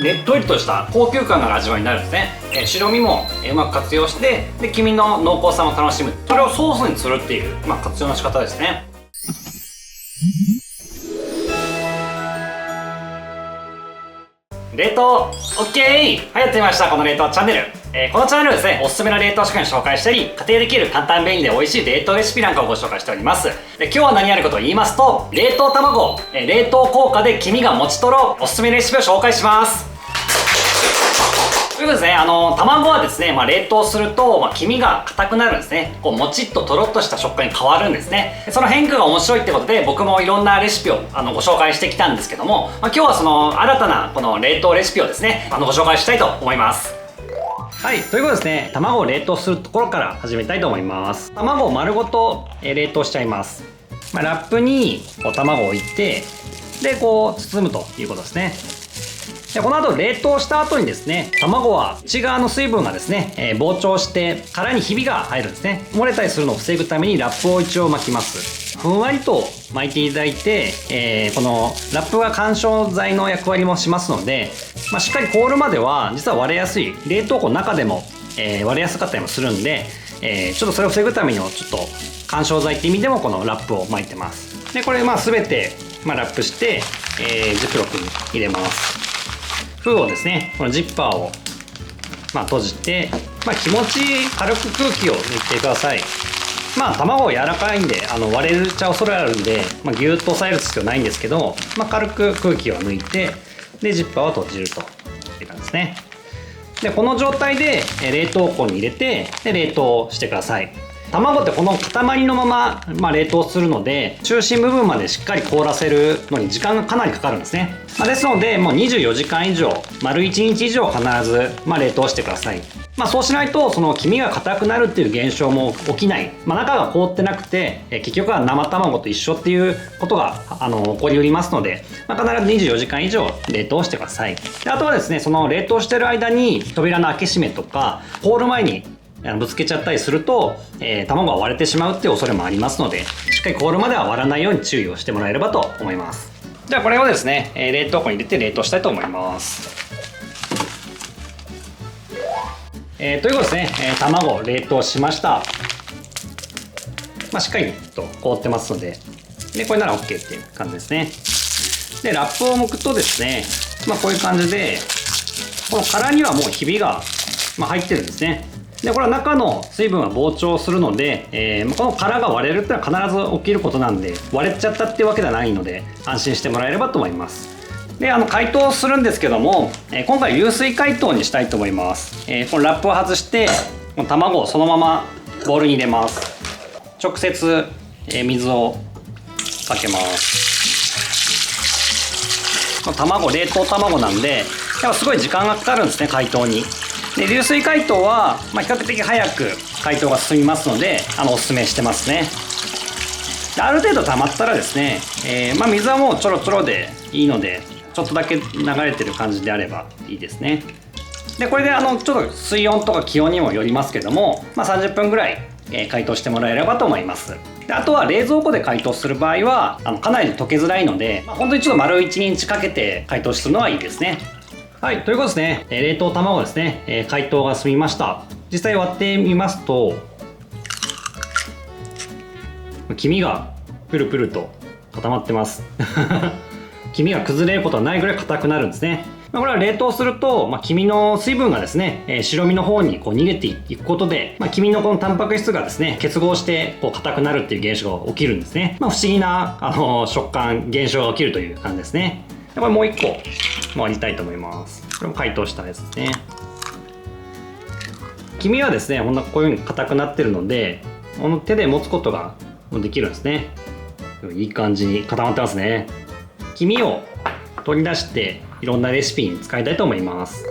ねっとりとした高級感のある味わいになるんですね。白身もうまく活用して、で黄身の濃厚さも楽しむ、それをソースにするっていう、活用の仕方ですね。冷凍 OK！ はい、やってみました。この冷凍チャンネル。このチャンネルはですね、おすすめの冷凍食品を紹介したり、家庭できる簡単便利で美味しい冷凍レシピなんかをご紹介しております。で、今日は何やるかと言いますと、冷凍卵、冷凍効果で黄身がもちとろ、おすすめレシピを紹介します。ということですね、卵はですね、冷凍すると、黄身が硬くなるんですね。こうもちっととろっとした食感に変わるんですね。その変化が面白いってことで、僕もいろんなレシピをご紹介してきたんですけども、今日はその新たなこの冷凍レシピをですね、ご紹介したいと思います。はい、ということですね、卵を冷凍するところから始めたいと思います。卵を丸ごと冷凍しちゃいます。ラップに卵を置いて、でこう包むということですね。でこの後冷凍した後にですね、卵は内側の水分がですね、膨張して殻にひびが入るんですね。漏れたりするのを防ぐためにラップを一応巻きます。ふんわりと巻いていただいて、このラップが緩衝材の役割もしますので、しっかり凍るまでは実は割れやすい、冷凍庫の中でも、割れやすかったりもするんで、ちょっとそれを防ぐためにちょっと緩衝材って意味でもこのラップを巻いてます。でこれ全て、ラップして、ジップロックに入れます。封をですね、このジッパーを、閉じて、気持ち軽く空気を抜いてください。卵柔らかいんで割れちゃう恐れあるんで、ギュッと押さえる必要ないんですけど、軽く空気を抜いて、でジッパーを閉じるという感じですね。でこの状態で冷凍庫に入れて、で冷凍してください。卵ってこの塊のまま、冷凍するので、中心部分までしっかり凍らせるのに時間がかなりかかるんですね。ですのでもう24時間以上、丸1日以上必ず、冷凍してください。そうしないとその黄身が硬くなるっていう現象も起きない、中が凍ってなくて、結局は生卵と一緒っていうことが起こりうりますので、必ず24時間以上冷凍してください。であとはですね、その冷凍してる間に扉の開け閉めとか、凍る前にぶつけちゃったりすると、卵が割れてしまうっていう恐れもありますので、しっかり凍るまでは割らないように注意をしてもらえればと思います。じゃあこれをですね、冷凍庫に入れて冷凍したいと思います。ということですね、卵を冷凍しました。しっかりと凍ってますので、でこれなら OK っていう感じですね。でラップを剥くとですね、こういう感じで、この殻にはもうひびが、入ってるんですね。でこれは中の水分が膨張するので、この殻が割れるってのは必ず起きることなんで、割れちゃったっていうわけではないので安心してもらえればと思います。で解凍するんですけども、今回流水解凍にしたいと思います。このラップを外して、この卵をそのままボウルに入れます。直接、水をかけます。この卵、冷凍卵なんで、やっぱすごい時間がかかるんですね、解凍に。で流水解凍は、比較的早く解凍が進みますので、おすすめしてますね。である程度溜まったらですね、水はもうちょろちょろでいいので、ちょっとだけ流れてる感じであればいいですね。でこれでちょっと水温とか気温にもよりますけども、30分ぐらい解凍してもらえればと思います。であとは冷蔵庫で解凍する場合はかなり溶けづらいので、本当にちょっと丸1日かけて解凍するのはいいですね。はい、ということですね、冷凍卵ですね、解凍が済みました。実際割ってみますと、黄身がプルプルと固まってます黄身が崩れることはないぐらい硬くなるんですね。これは冷凍すると、黄身の水分がですね、白身の方にこう逃げていくことで、黄身のこのタンパク質がですね、結合してこう硬くなるっていう現象が起きるんですね。不思議な食感現象が起きるという感じですね。これもう一個割りたいと思います。これも解凍したやつですね。黄身はですね、こういうふうに硬くなってるので、この手で持つことができるんですね。いい感じに固まってますね。黄身を取り出していろんなレシピに使いたいと思います。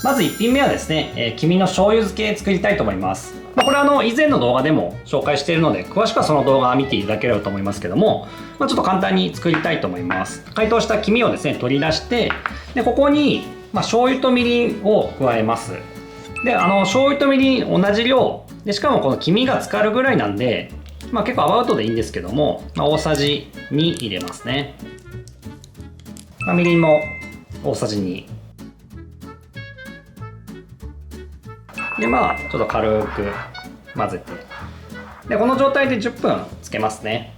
まず1品目はですね、黄身の醤油漬け作りたいと思います。これは以前の動画でも紹介しているので、詳しくはその動画を見ていただければと思いますけども、ちょっと簡単に作りたいと思います。解凍した黄身をですね、取り出して、でここに醤油とみりんを加えます。で醤油とみりん同じ量で、しかもこの黄身が浸かるぐらいなんで、結構アバウトでいいんですけども、大さじ2入れますね。みりんも大さじ2。でちょっと軽く混ぜて、でこの状態で10分つけますね。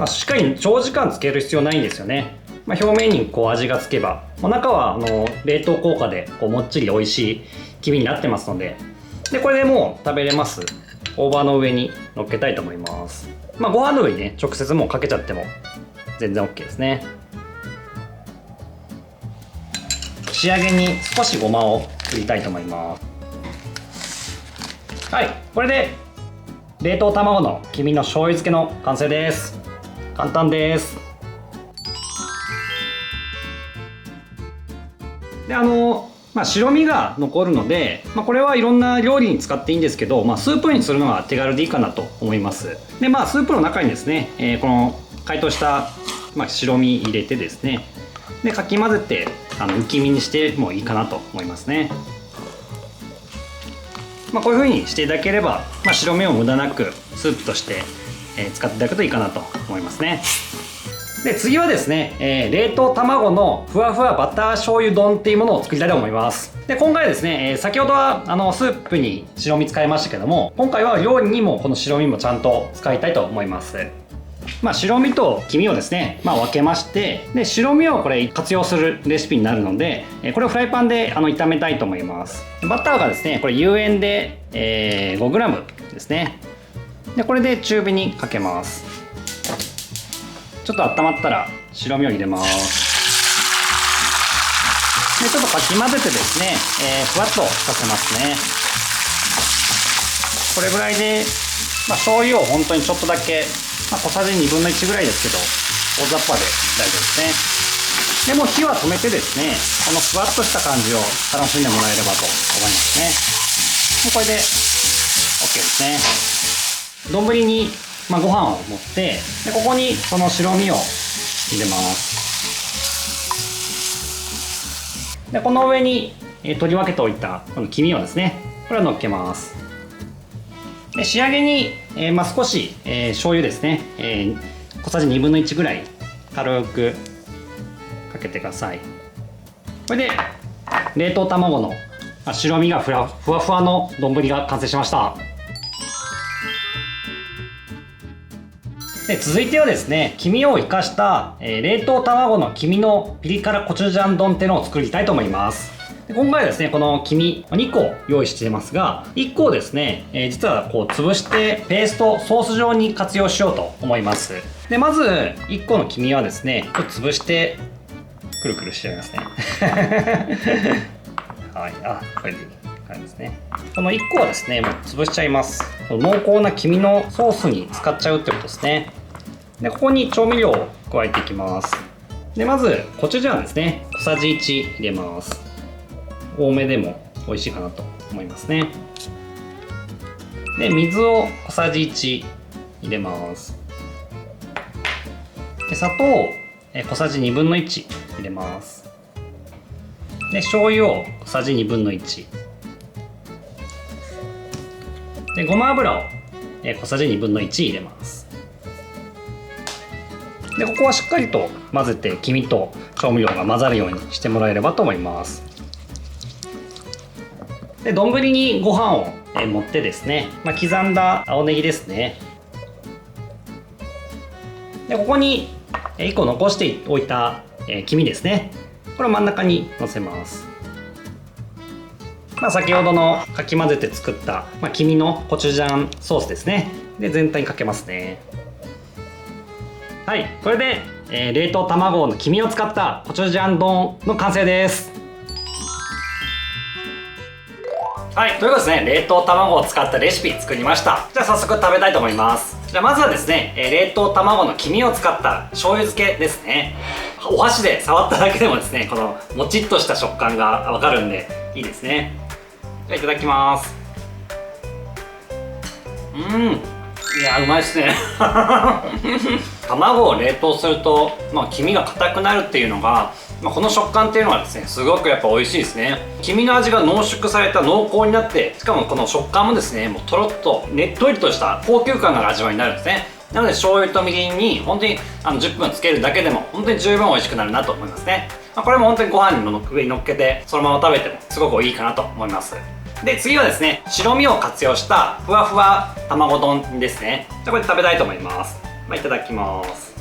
しっかり長時間つける必要ないんですよね。表面に味がつけば、中は冷凍効果でもっちり美味しい黄身になってますので、これでもう食べれます。大葉の上に乗っけたいと思います。ご飯の上にね直接もうかけちゃっても全然 OK ですね。仕上げに少しごまを振りたいと思います。はい、これで冷凍卵の黄身の醤油漬けの完成です。簡単です。で白身が残るので、これはいろんな料理に使っていいんですけど、スープにするのが手軽でいいかなと思います。でスープの中にですね、この解凍した、白身入れてですね、でかき混ぜて浮き身にしてもいいかなと思いますね。こういう風にしていただければ、白身を無駄なくスープとして、使っていただくといいかなと思いますね。で次はですね、冷凍卵のふわふわバター醤油丼っていうものを作りたいと思います。で今回はですね、先ほどはスープに白身使いましたけども、今回は料理にもこの白身もちゃんと使いたいと思います。白身と黄身をですね、分けまして、で白身をこれ活用するレシピになるので、これをフライパンで炒めたいと思います。バターがですねこれ有塩で、5g ですね。でこれで中火にかけます。ちょっと温まったら白身を入れます。でちょっとかき混ぜてですね、ふわっとさせますね。これぐらいで、醤油を本当にちょっとだけ、小さじ1/2ぐらいですけど大雑把で大丈夫ですね。でもう火は止めてですね、このふわっとした感じを楽しんでもらえればと思いますね。これで OK ですね。丼にご飯を盛って、でここにその白身を入れます。でこの上に取り分けておいたこの黄身をですね、これを乗っけます。で仕上げに、少し、醤油ですね、小さじ1/2ぐらい軽くかけてください。これで冷凍卵の白身がふわふわの丼が完成しました。で続いてはですね、黄身を生かした、冷凍卵の黄身のピリ辛コチュジャン丼っていうのを作りたいと思います。で今回はですねこの黄身2個用意していますが、1個をですね、実はこう潰してペーストソース状に活用しようと思います。でまず1個の黄身はですねちょっと潰してくるくるしちゃいますねはい、これでいい感じですね。この1個はですねもう潰しちゃいます。濃厚な黄身のソースに使っちゃうってことですね。でここに調味料を加えていきます。でまずコチュジャンですね、小さじ1入れます。多めでも美味しいかなと思いますね。で水を小さじ1入れます。で砂糖小さじ1/2入れます。で醤油を小さじ1/2でごま油を小さじ1/2入れます。でここはしっかりと混ぜて黄身と調味料が混ざるようにしてもらえればと思います。で丼にご飯を盛ってですね、刻んだ青ネギですね。でここに1個残しておいた黄身ですね、これを真ん中にのせます。先ほどのかき混ぜて作った、黄身のコチュジャンソースですね。で全体にかけますね。はい、これで、冷凍卵の黄身を使ったコチュジャン丼の完成です。はい、ということですね、冷凍卵を使ったレシピ作りました。じゃあ早速食べたいと思います。じゃあまずはですね、冷凍卵の黄身を使った醤油漬けですね。お箸で触っただけでもですね、このもちっとした食感がわかるんでいいですね。じゃあいただきます。いやうまいですね卵を冷凍すると、黄身が硬くなるっていうのが、この食感っていうのはですねすごくやっぱ美味しいですね。黄身の味が濃縮された濃厚になって、しかもこの食感もですねもうとろっとねっとりとした高級感のある味わいになるんですね。なので醤油とみりんに本当に10分つけるだけでも本当に十分美味しくなるなと思いますね。これも本当にご飯の上に乗っけてそのまま食べてもすごくいいかなと思います。で、次はですね、白身を活用したふわふわ卵丼ですね。じゃあこれ食べたいと思います。いただきます。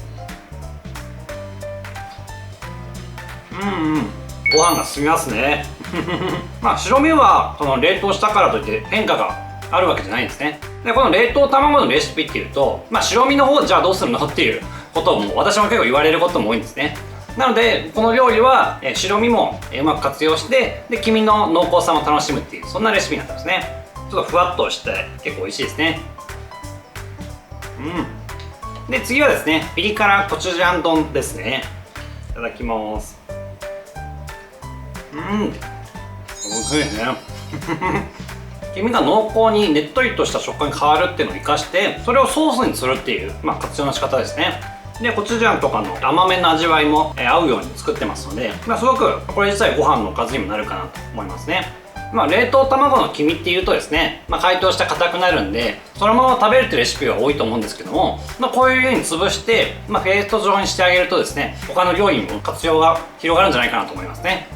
ご飯が進みますね。白身はその冷凍したからといって変化があるわけじゃないんですね。で、この冷凍卵のレシピっていうと、白身の方じゃあどうするのっていうことも私も結構言われることも多いんですね。なのでこの料理は白身もうまく活用して、で黄身の濃厚さも楽しむっていう、そんなレシピになってますね。ちょっとふわっとして結構美味しいですね。で、次はですね、ピリ辛コチュジャン丼ですね。いただきます。美味しいですね。黄身が濃厚にねっとりとした食感に変わるっていうのを生かして、それをソースにするっていう、活用の仕方ですね。で、コチュジャンとかの甘めの味わいも合うように作ってますので、すごくこれ自体ご飯のおかずにもなるかなと思いますね。冷凍卵の黄身っていうとですね、解凍して硬くなるんで、そのまま食べるってレシピが多いと思うんですけども、こういうように潰して、ペースト状にしてあげるとですね、他の料理にも活用が広がるんじゃないかなと思いますね。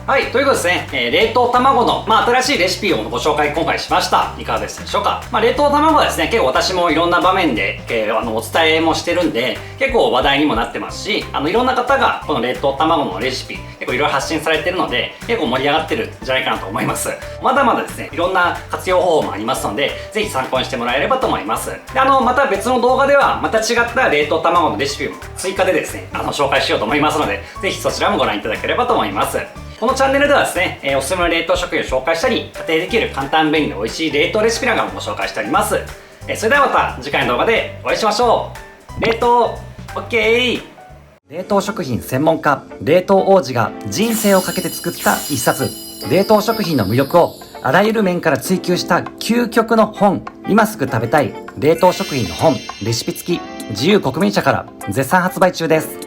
はい、ということですね、冷凍卵の、新しいレシピをご紹介今回しました。いかがでしたでしょうか。冷凍卵はですね、結構私もいろんな場面で、お伝えもしてるんで、結構話題にもなってますし、いろんな方がこの冷凍卵のレシピ、結構いろいろ発信されてるので、結構盛り上がってるんじゃないかなと思います。まだまだですね、いろんな活用方法もありますので、ぜひ参考にしてもらえればと思います。で、また別の動画では、また違った冷凍卵のレシピも追加でですね、紹介しようと思いますので、ぜひそちらもご覧いただければと思います。このチャンネルではですね、おすすめの冷凍食品を紹介したり、家庭できる簡単便利で美味しい冷凍レシピなんかもご紹介しております。それではまた次回の動画でお会いしましょう。冷凍 OK。冷凍食品専門家、冷凍王子が人生をかけて作った一冊。冷凍食品の魅力をあらゆる面から追求した究極の本。今すぐ食べたい冷凍食品の本、レシピ付き、自由国民社から絶賛発売中です。